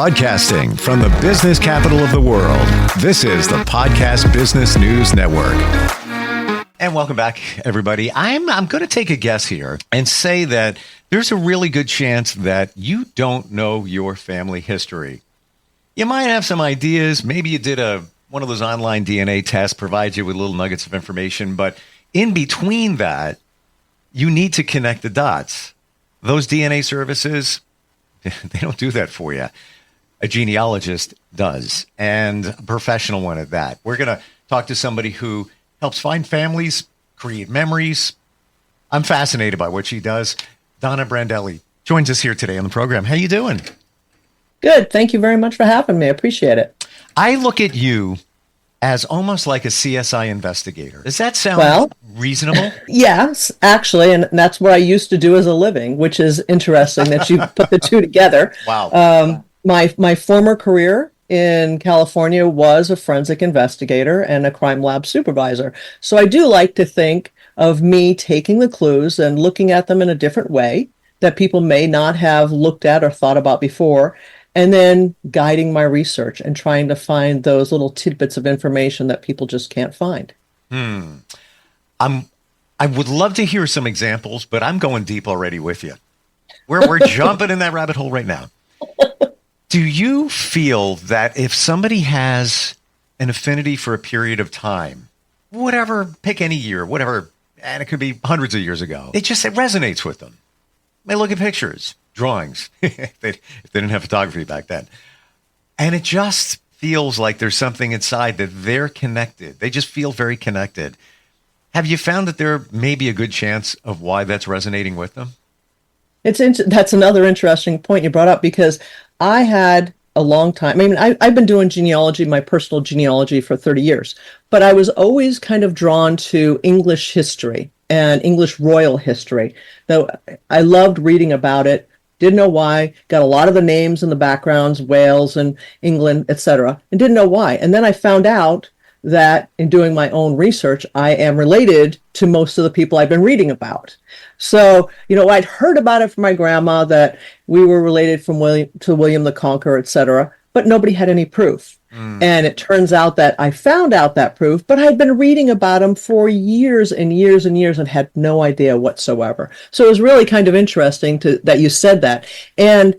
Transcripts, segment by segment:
Broadcasting from the business capital of the world, this is the Podcast Business News Network. And welcome back, everybody. I'm going to take a guess here and say that there's a really good chance that you don't know your family history. You might have some ideas. Maybe you did one of those online DNA tests, provides you with little nuggets of information. But in between that, you need to connect the dots. Those DNA services, they don't do that for you. A genealogist does, and a professional one at that. We're going to talk to somebody who helps find families, create memories. I'm fascinated by what she does. Donna Brandelli joins us here today on the program. How you doing? Good. Thank you very much for having me. I appreciate it. I look at you as almost like a CSI investigator. Does that sound reasonable? Yes, actually, and that's what I used to do as a living, which is interesting that you put the two together. Wow. My former career in California was a forensic investigator and a crime lab supervisor. So I do like to think of me taking the clues and looking at them in a different way that people may not have looked at or thought about before, and then guiding my research and trying to find those little tidbits of information that people just can't find. I would love to hear some examples, but I'm going deep already with you. We're jumping in that rabbit hole right now. Do you feel that if somebody has an affinity for a period of time, whatever, pick any year, whatever, and it could be hundreds of years ago, it resonates with them? They look at pictures, drawings, if they didn't have photography back then. And it just feels like there's something inside that they're connected. They just feel very connected. Have you found that there may be a good chance of why that's resonating with them? That's another interesting point you brought up, because I had a long time. I mean, I've been doing genealogy, my personal genealogy, for 30 years, but I was always kind of drawn to English history and English royal history. Though I loved reading about it, didn't know why, got a lot of the names in the backgrounds, Wales and England, etc., and didn't know why. And then I found out that in doing my own research, I am related to most of the people I've been reading about. So, I'd heard about it from my grandma that we were related to William the Conqueror, etc., but nobody had any proof. And it turns out that I found out that proof, but I'd been reading about him for years and years and years and had no idea whatsoever. So it was really kind of interesting that you said that. And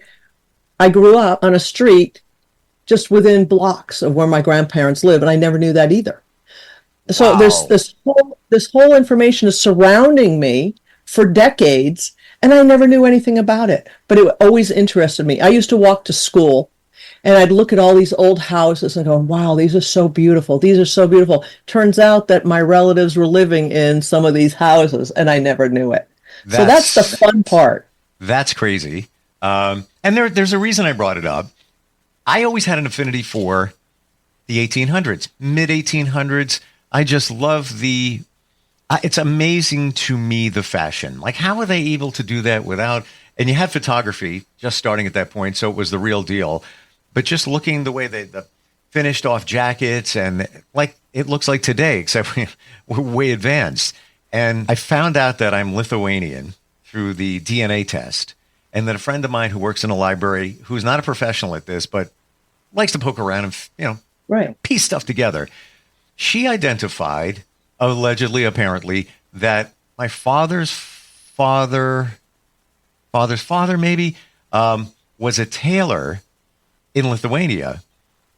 I grew up on a street just within blocks of where my grandparents live, and I never knew that either. So Wow. there's this whole information is surrounding me for decades, and I never knew anything about it. But it always interested me. I used to walk to school, and I'd look at all these old houses and go, wow, these are so beautiful. These are so beautiful. Turns out that my relatives were living in some of these houses, and I never knew it. So that's the fun part. That's crazy. And there's a reason I brought it up. I always had an affinity for the 1800s, mid-1800s. I just love it's amazing to me, the fashion. Like, how are they able to do that without, and you had photography just starting at that point, so it was the real deal. But just looking the way the finished off jackets, and like it looks like today, except we're way advanced. And I found out that I'm Lithuanian through the DNA test. And then a friend of mine who works in a library, who's not a professional at this, but likes to poke around and, piece stuff together. She identified, allegedly, apparently, that my father's father maybe, was a tailor in Lithuania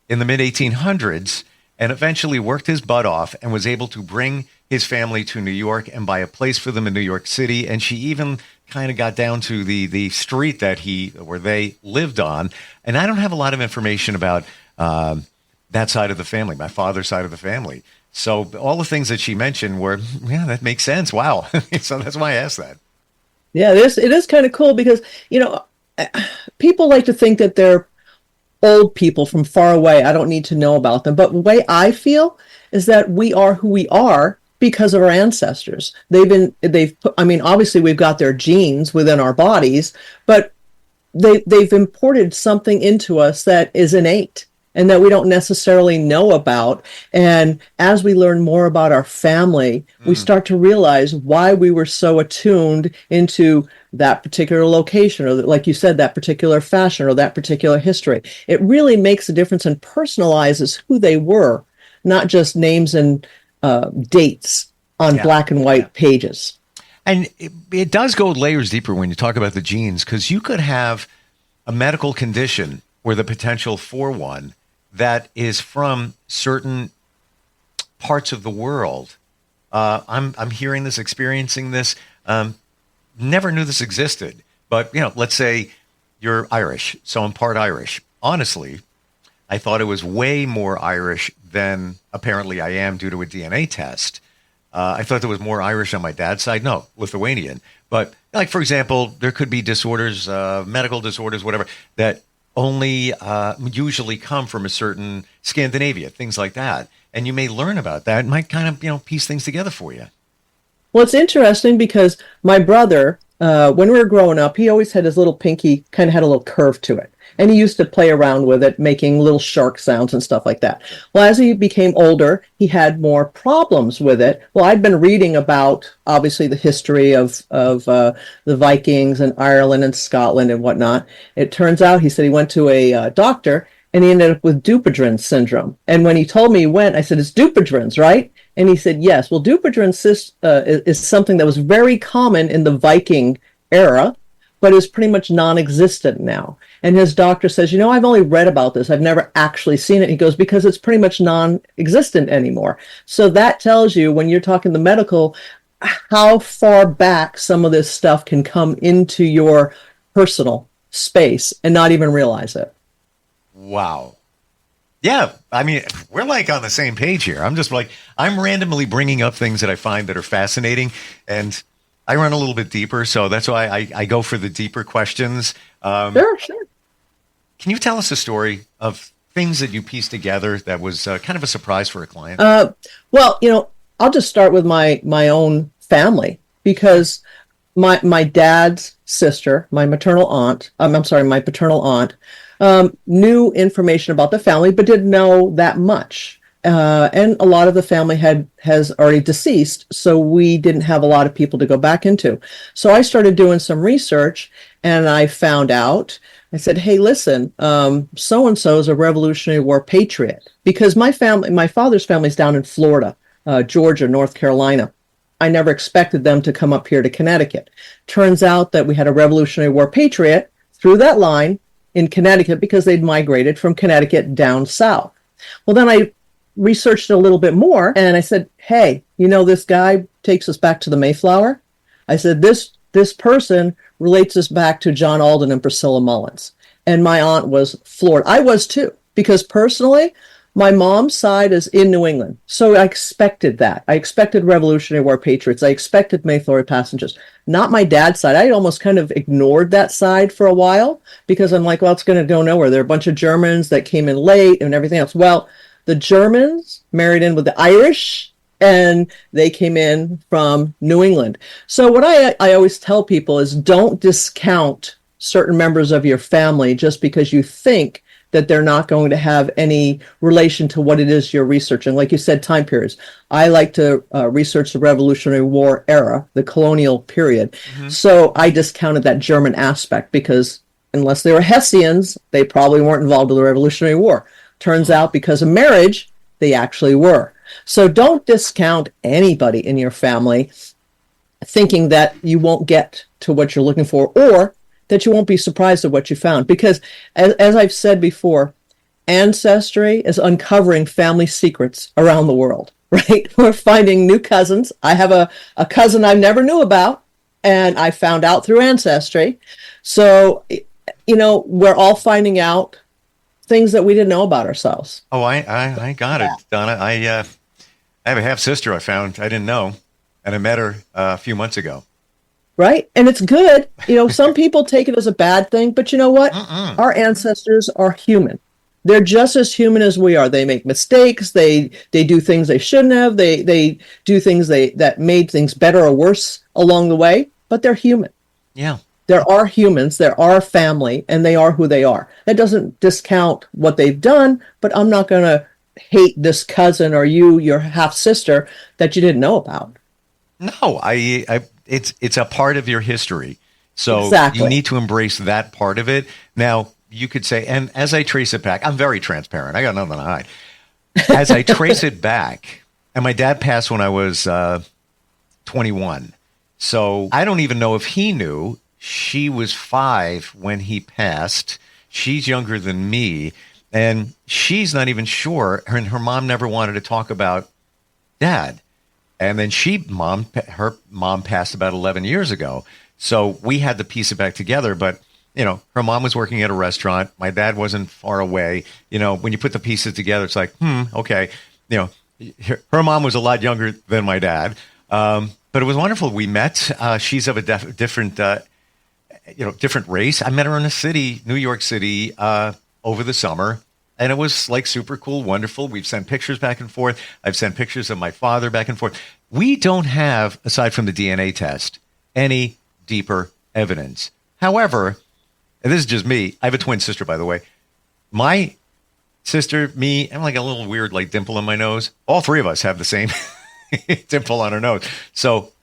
in the mid-1800s, and eventually worked his butt off and was able to bring his family to New York and buy a place for them in New York City. And she even kind of got down to the street where they lived on. And I don't have a lot of information about that side of the family, my father's side of the family. So all the things that she mentioned were, that makes sense. Wow. So that's why I asked that. Yeah, it is kind of cool because, people like to think that they're old people from far away. I don't need to know about them. But the way I feel is that we are who we are because of our ancestors. Obviously we've got their genes within our bodies, but they've imported something into us that is innate. and that we don't necessarily know about. And as we learn more about our family, we start to realize why we were so attuned into that particular location, or like you said, that particular fashion or that particular history. It really makes a difference and personalizes who they were, not just names and dates on black and white pages. And it does go layers deeper when you talk about the genes, because you could have a medical condition or the potential for one that is from certain parts of the world. I'm hearing this, experiencing this. Never knew this existed, but let's say you're Irish, so I'm part Irish. Honestly, I thought it was way more Irish than apparently I am due to a DNA test. I thought there was more Irish on my dad's side. No, Lithuanian. But like, for example, there could be disorders, medical disorders, whatever, that only usually come from a certain Scandinavia, things like that. And you may learn about that. It might kind of, piece things together for you. Well, it's interesting because my brother, when we were growing up, he always had his little pinky, kind of had a little curve to it. And he used to play around with it, making little shark sounds and stuff like that. Well, as he became older, he had more problems with it. Well, I'd been reading about, obviously, the history of the Vikings and Ireland and Scotland and whatnot. It turns out, he said he went to a doctor, and he ended up with Dupuytren's syndrome. And when he told me he went, I said, it's Dupuytren's, right? And he said, yes. Well, Dupuytren's is something that was very common in the Viking era, but is pretty much non-existent now. And his doctor says, I've only read about this. I've never actually seen it. He goes, because it's pretty much non-existent anymore. So that tells you, when you're talking the medical, how far back some of this stuff can come into your personal space and not even realize it. Wow. Yeah, I mean, we're like on the same page here. I'm just like, I'm randomly bringing up things that I find that are fascinating, and I run a little bit deeper, so that's why I go for the deeper questions. Sure. Can you tell us a story of things that you pieced together that was kind of a surprise for a client? Well, I'll just start with my own family, because my dad's sister, my paternal aunt, knew information about the family, but didn't know that much. And a lot of the family has already deceased, so we didn't have a lot of people to go back into. So I started doing some research, and I found out, I said, hey, listen, so-and-so is a Revolutionary War patriot, because my father's family's down in Florida, Georgia, North Carolina. I never expected them to come up here to Connecticut. Turns out that we had a Revolutionary War patriot through that line in Connecticut, because they'd migrated from Connecticut down south. Well, then I researched a little bit more, and I said, hey, this guy takes us back to the Mayflower. I said, this person relates us back to John Alden and Priscilla Mullins. And my aunt was floored. I was too, because personally, my mom's side is in New England. So I expected that. I expected Revolutionary War patriots. I expected Mayflower passengers. Not my dad's side. I almost kind of ignored that side for a while, because I'm like, well, it's going to go nowhere. There are a bunch of Germans that came in late and everything else. Well, the Germans married in with the Irish, and they came in from New England. So what I always tell people is, don't discount certain members of your family just because you think that they're not going to have any relation to what it is you're researching. Like you said, time periods. I like to research the Revolutionary War era, the colonial period. Mm-hmm. So I discounted that German aspect, because unless they were Hessians, they probably weren't involved with the Revolutionary War. Turns out, because of marriage, they actually were. So don't discount anybody in your family thinking that you won't get to what you're looking for, or that you won't be surprised at what you found. Because as I've said before, Ancestry is uncovering family secrets around the world, right? We're finding new cousins. I have a cousin I never knew about, and I found out through Ancestry. So, we're all finding out things that we didn't know about ourselves. Oh, I got it, Donna. I have a half sister I found I didn't know, and I met her a few months ago. Right. And it's good. Some people take it as a bad thing, but you know what? Our ancestors are human. They're just as human as we are. They make mistakes. They do things they shouldn't have. They do things that made things better or worse along the way, but they're human. Yeah. There are humans, there are family, and they are who they are. That doesn't discount what they've done, but I'm not going to hate this cousin or your half sister that you didn't know about. No, it's a part of your history. So Exactly. you need to embrace that part of it. Now, you could say, and as I trace it back, I'm very transparent. I got nothing to hide. As I trace it back, and my dad passed when I was 21. So I don't even know if he knew. She was 5 when he passed. She's younger than me. And she's not even sure. Her mom never wanted to talk about dad. And then her mom passed about 11 years ago. So we had to piece it back together. But, her mom was working at a restaurant. My dad wasn't far away. When you put the pieces together, it's like, okay. Her mom was a lot younger than my dad. But it was wonderful. We met. She's of a different race. I met her in a city, New York City, over the summer. And it was like super cool, wonderful. We've sent pictures back and forth. I've sent pictures of my father back and forth. We don't have, aside from the DNA test, any deeper evidence. However, and this is just me. I have a twin sister, by the way. My sister, me, I'm like a little weird, like dimple in my nose. All three of us have the same dimple on our nose. So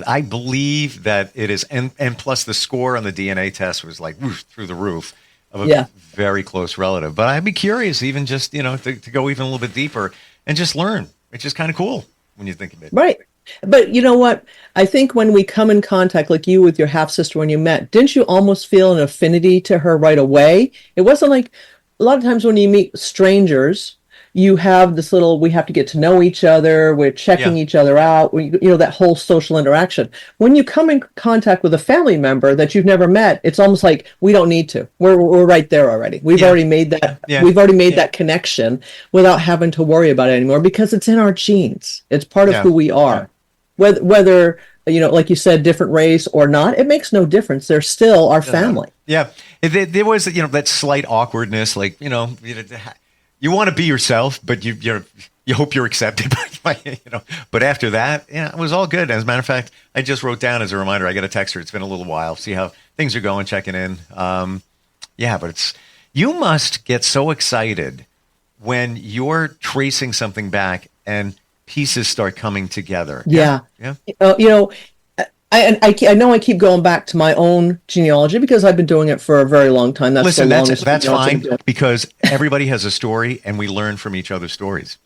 I believe that it is, and plus the score on the DNA test was like through the roof of a very close relative. But I'd be curious, even just, to go even a little bit deeper and just learn. It's just kind of cool when you think of it. Right. But you know what? I think when we come in contact, like you with your half sister when you met, didn't you almost feel an affinity to her right away? It wasn't like a lot of times when you meet strangers, you have this little, we have to get to know each other. We're checking each other out. That whole social interaction. When you come in contact with a family member that you've never met, it's almost like we don't need to. We're right there already. We've already made that. We've already made that connection without having to worry about it anymore because it's in our genes. It's part of who we are. Whether like you said, different race or not, it makes no difference. They're still our family. Yeah, there was that slight awkwardness, like you want to be yourself, but you hope you're accepted. But after that, it was all good. As a matter of fact, I just wrote down as a reminder. I got a text her. It's been a little while. See how things are going. Checking in. But you must get so excited when you're tracing something back and pieces start coming together. Yeah. I know I keep going back to my own genealogy because I've been doing it for a very long time. That's fine because everybody has a story and we learn from each other's stories.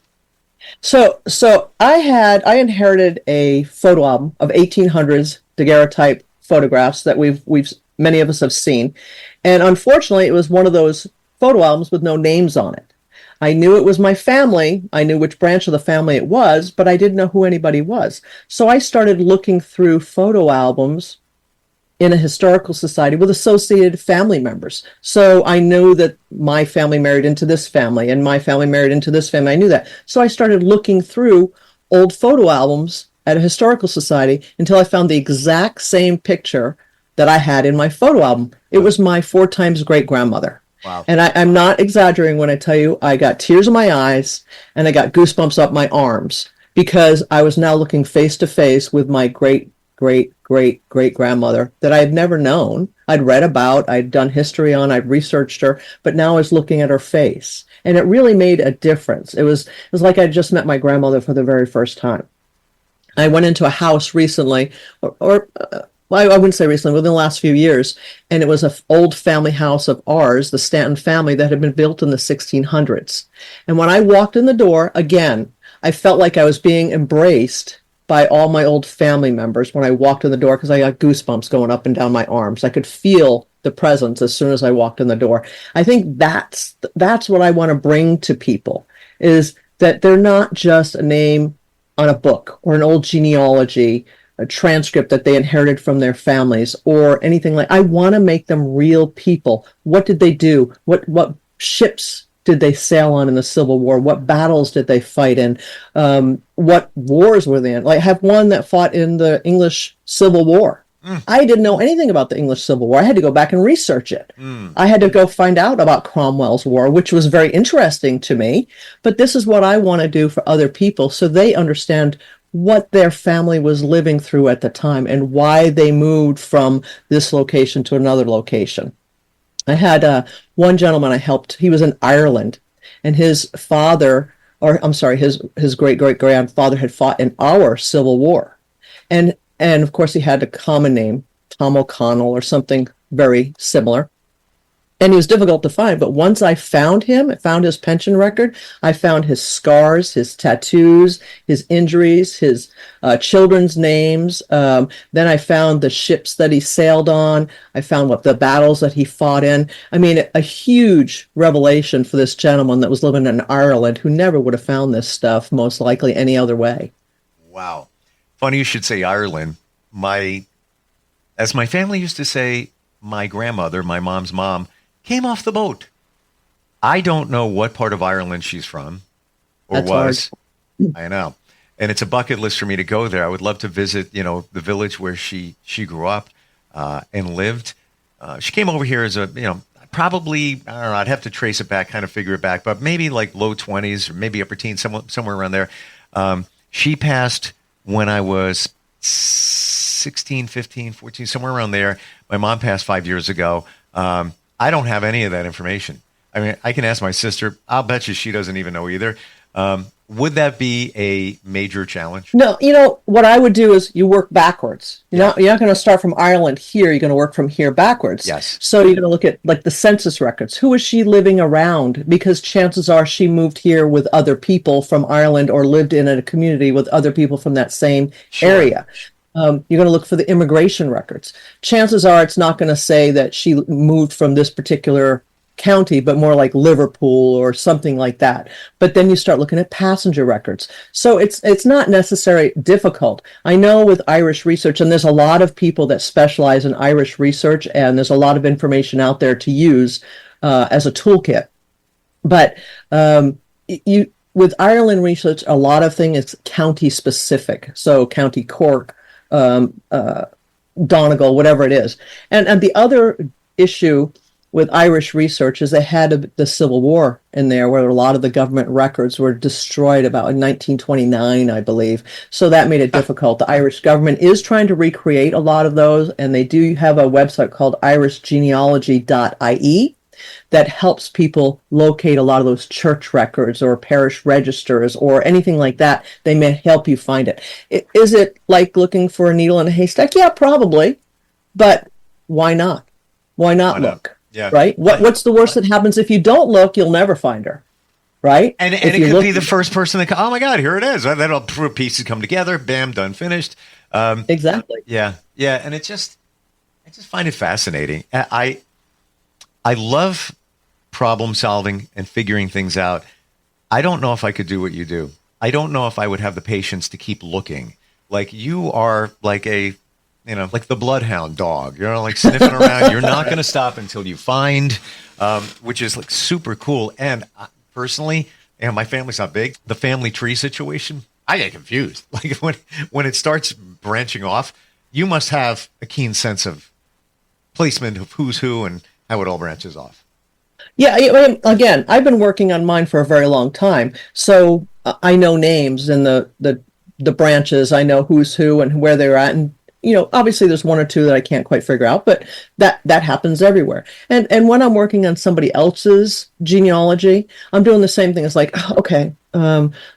So I inherited a photo album of 1800s daguerreotype photographs that we've many of us have seen, and unfortunately, it was one of those photo albums with no names on it. I knew it was my family. I knew which branch of the family it was, but I didn't know who anybody was. So I started looking through photo albums in a historical society with associated family members. So I knew that my family married into this family and my family married into this family. I knew that. So I started looking through old photo albums at a historical society until I found the exact same picture that I had in my photo album. It was my 4 times great-grandmother. Wow. And I'm not exaggerating when I tell you I got tears in my eyes and I got goosebumps up my arms because I was now looking face to face with my great-great-great-great-grandmother that I had never known. I'd read about, I'd done history on, I'd researched her, but now I was looking at her face. And it really made a difference. It was like I just met my grandmother for the very first time. I went into a house recently, I wouldn't say recently, within the last few years, and it was an old family house of ours, the Stanton family, that had been built in the 1600s. And when I walked in the door, again, I felt like I was being embraced by all my old family members when I walked in the door because I got goosebumps going up and down my arms. I could feel the presence as soon as I walked in the door. I think that's what I want to bring to people, is that they're not just a name on a book or an old genealogy, a transcript that they inherited from their families or anything like. I want to make them real people. What did they do? What ships did they sail on in the Civil War? What battles did they fight in? What wars were they in? Like, I have one that fought in the English Civil War. I didn't know anything about the English Civil War. I had to go back and research it. I had to go find out about Cromwell's war, which was very interesting to me. But this is what I want to do for other people so they understand what their family was living through at the time and why they moved from this location to another location. I had one gentleman I helped. He was in Ireland, and his father, or I'm sorry, his great great grandfather had fought in our Civil War, and of course he had a common name, Tom O'Connell, or something very similar. And he was difficult to find, but once I found him, I found his pension record, I found his scars, his tattoos, his injuries, his children's names. Then I found the ships that he sailed on. I found what the battles that he fought in. I mean, a huge revelation for this gentleman that was living in Ireland who never would have found this stuff, most likely any other way. Wow. Funny you should say Ireland. As my family used to say, my grandmother, my mom's mom, came off the boat. I don't know what part of Ireland she's from or That's was. hard. I know. And it's a bucket list for me to go there. I would love to visit, the village where she grew up and lived. She came over here as probably, I don't know, I'd have to trace it back, kind of figure it back, but maybe like low 20s or maybe upper teens, somewhere around there. She passed when I was 16, 15, 14, somewhere around there. My mom passed 5 years ago. I don't have any of that information. I mean, I can ask my sister. I'll bet you she doesn't even know either. Would that be a major challenge? No, what I would do is you work backwards. You're not going to start from Ireland here. You're going to work from here backwards. Yes. So you're going to look at like the census records. Who is she living around? Because chances are she moved here with other people from Ireland or lived in a community with other people from that same area. You're going to look for the immigration records. Chances are it's not going to say that she moved from this particular county, but more like Liverpool or something like that. But then you start looking at passenger records. So it's not necessarily difficult. I know with Irish research, and there's a lot of people that specialize in Irish research, and there's a lot of information out there to use as a toolkit. But with Ireland research, a lot of things is county specific. So County Cork, Donegal, whatever it is. And the other issue with Irish research is they had the Civil War in there where a lot of the government records were destroyed about in 1929, I believe. So that made it difficult. The Irish government is trying to recreate a lot of those, and they do have a website called irishgenealogy.ie that helps people locate a lot of those church records or parish registers or anything like that. They may help you find it. Is it like looking for a needle in a haystack? Yeah, probably. But why not? Why not look? Yeah. Right? What's the worst that happens if you don't look? You'll never find her. Right? And it could be the first person that, oh my God, here it is. Then all pieces come together. Bam, done, finished. Exactly. Yeah. And I just find it fascinating. I love problem solving and figuring things out. I don't know if I could do what you do. I don't know if I would have the patience to keep looking. Like you are like like the bloodhound dog, like sniffing around. You're not going to stop until you find, which is like super cool. And personally, my family's not big. The family tree situation, I get confused. Like when it starts branching off, you must have a keen sense of placement of who's who and how it all branches off. Yeah, again, I've been working on mine for a very long time, so I know names and the branches. I know who's who and where they're at, and obviously there's one or two that I can't quite figure out, but that happens everywhere. And when I'm working on somebody else's genealogy, I'm doing the same thing. It's like, okay,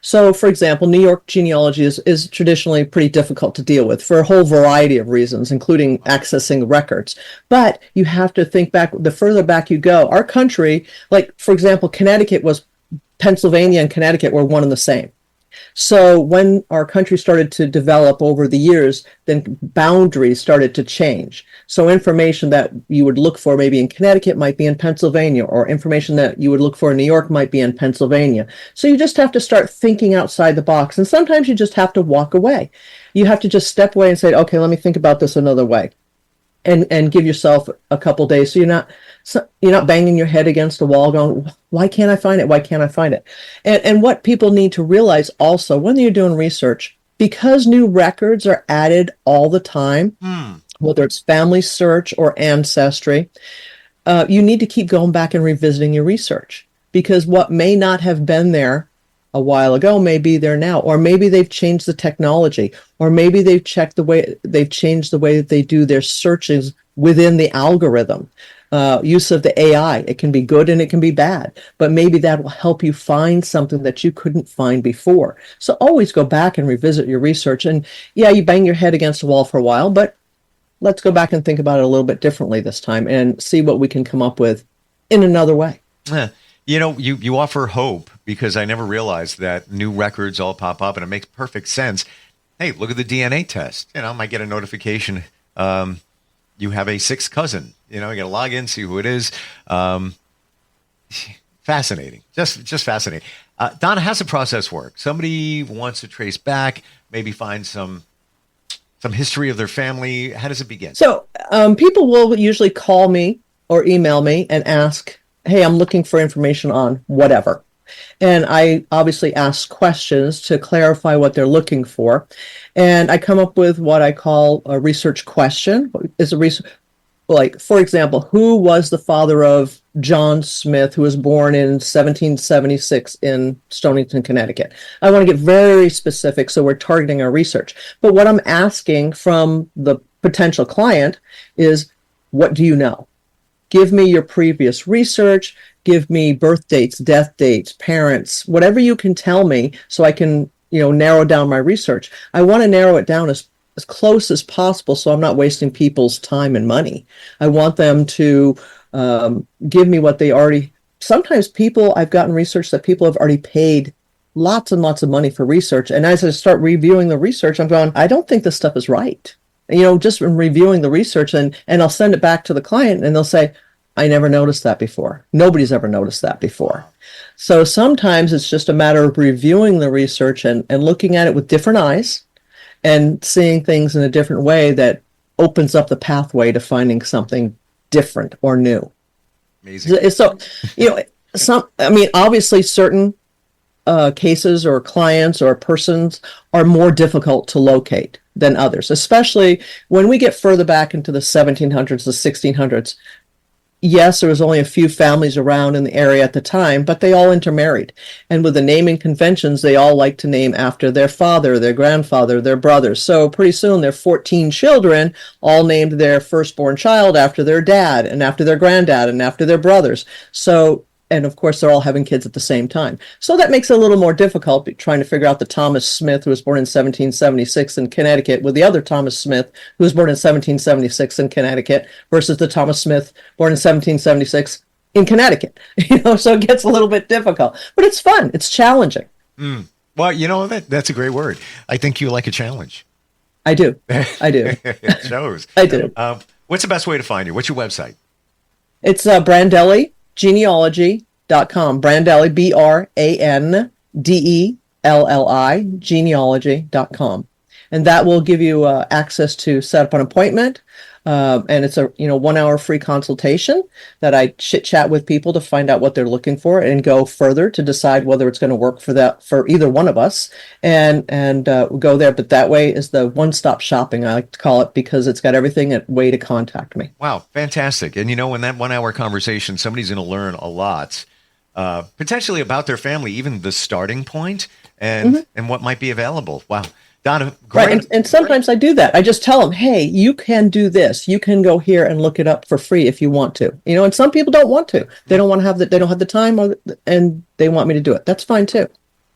so for example, New York genealogy is traditionally pretty difficult to deal with for a whole variety of reasons, including accessing records. But you have to think back, the further back you go, our country, like for example, Pennsylvania and Connecticut were one and the same. So when our country started to develop over the years, then boundaries started to change. So information that you would look for maybe in Connecticut might be in Pennsylvania, or information that you would look for in New York might be in Pennsylvania. So you just have to start thinking outside the box. And sometimes you just have to walk away. You have to just step away and say, okay, let me think about this another way. And give yourself a couple days so you're not banging your head against a wall going, why can't I find it? Why can't I find it? And what people need to realize also when you're doing research, because new records are added all the time, whether it's family search or ancestry, you need to keep going back and revisiting your research, because what may not have been there a while ago may be there now, or maybe they've changed the technology, or maybe they've changed the way that they do their searches within the algorithm. Use of the AI, it can be good and it can be bad, but maybe that will help you find something that you couldn't find before. So always go back and revisit your research. And yeah, you bang your head against the wall for a while, but let's go back and think about it a little bit differently this time and see what we can come up with in another way. You offer hope, because I never realized that new records all pop up, and it makes perfect sense. Hey, look at the DNA test. I might get a notification. You have a sixth cousin. You got to log in, see who it is. Fascinating. Just fascinating. Donna, how's the process work? Somebody wants to trace back, maybe find some history of their family. How does it begin? So people will usually call me or email me and ask, hey, I'm looking for information on whatever. And I obviously ask questions to clarify what they're looking for. And I come up with what I call a research question. Like, for example, who was the father of John Smith, who was born in 1776 in Stonington, Connecticut? I want to get very specific, so we're targeting our research. But what I'm asking from the potential client is, what do you know? Give me your previous research. Give me birth dates, death dates, parents, whatever you can tell me, so I can, narrow down my research. I want to narrow it down as close as possible, so I'm not wasting people's time and money. I want them to give me what they already. Sometimes I've gotten research that people have already paid lots and lots of money for research, and as I start reviewing the research, I'm going, I don't think this stuff is right. Just in reviewing the research, and I'll send it back to the client, and they'll say, I never noticed that before. Nobody's ever noticed that before. So sometimes it's just a matter of reviewing the research and looking at it with different eyes and seeing things in a different way that opens up the pathway to finding something different or new. Amazing. So, obviously certain cases or clients or persons are more difficult to locate than others, especially when we get further back into the 1700s, the 1600s. Yes, there was only a few families around in the area at the time, but they all intermarried. And with the naming conventions, they all like to name after their father, their grandfather, their brothers. So pretty soon, their 14 children all named their firstborn child after their dad and after their granddad and after their brothers. And of course, they're all having kids at the same time. So that makes it a little more difficult trying to figure out the Thomas Smith, who was born in 1776 in Connecticut, with the other Thomas Smith, who was born in 1776 in Connecticut, versus the Thomas Smith born in 1776 in Connecticut. So it gets a little bit difficult. But it's fun. It's challenging. Well, that's a great word. I think you like a challenge. I do. It shows. I do. What's the best way to find you? What's your website? It's Brandelli. Genealogy.com. Brandelli, Brandelli, genealogy.com. And that will give you access to set up an appointment. And it's a 1 hour free consultation that I chit chat with people to find out what they're looking for and go further to decide whether it's going to work for either one of us and go there. But that way is the one-stop shopping, I like to call it, because it's got everything a way to contact me. Wow, fantastic. And in that 1 hour conversation, somebody's going to learn a lot, potentially about their family, even the starting point and what might be available. Wow. Donna, great. Right, and sometimes I do that. I just tell them, hey, you can do this. You can go here and look it up for free if you want to. And some people don't want to. They don't want to have they don't have the time, and they want me to do it. That's fine too.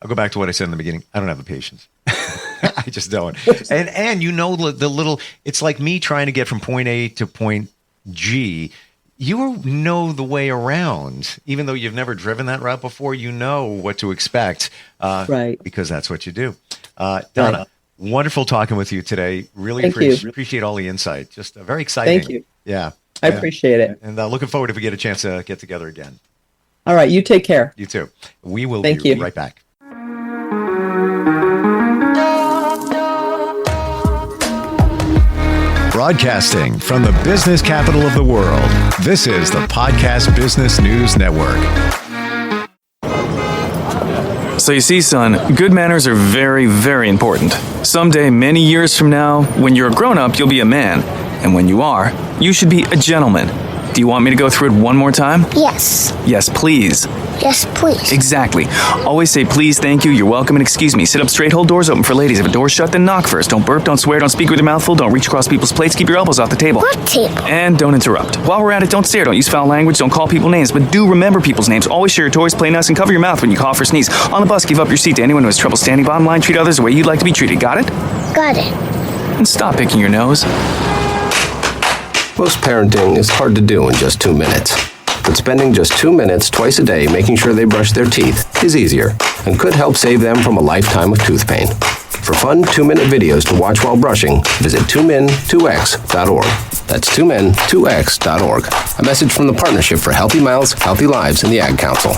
I'll go back to what I said in the beginning. I don't have the patience. I just don't. And the little, it's like me trying to get from point A to point G. You know the way around, even though you've never driven that route before. You know what to expect, right? Because that's what you do. Donna, right. Wonderful talking with you today. Really appreciate all the insight. Just very exciting. Thank you. Yeah, I appreciate it. And looking forward if we get a chance to get together again. All right, you take care. You too. We will Thank be you. right back. Broadcasting from the business capital of the world, this is the Podcast Business News Network. So you see, son, good manners are very, very important. Someday, many years from now, when you're a grown-up, you'll be a man. And when you are, you should be a gentleman. Do you want me to go through it one more time? Yes. Yes, please. Yes, please. Exactly. Always say please, thank you, you're welcome, and excuse me. Sit up straight, hold doors open for ladies. If a door's shut, then knock first. Don't burp, don't swear, don't speak with your mouth full, don't reach across people's plates, keep your elbows off the table. What table? And don't interrupt. While we're at it, don't stare, don't use foul language, don't call people names, but do remember people's names. Always share your toys, play nice, and cover your mouth when you cough or sneeze. On the bus, give up your seat to anyone who has trouble standing. Bottom line, treat others the way you'd like to be treated. Got it? Got it. And stop picking your nose. Most parenting is hard to do in just 2 minutes. But spending just 2 minutes twice a day making sure they brush their teeth is easier and could help save them from a lifetime of tooth pain. For fun 2-minute videos to watch while brushing, visit twomin2x.org. That's twomin2x.org. A message from the Partnership for Healthy Mouths, Healthy Lives, and the Ad Council.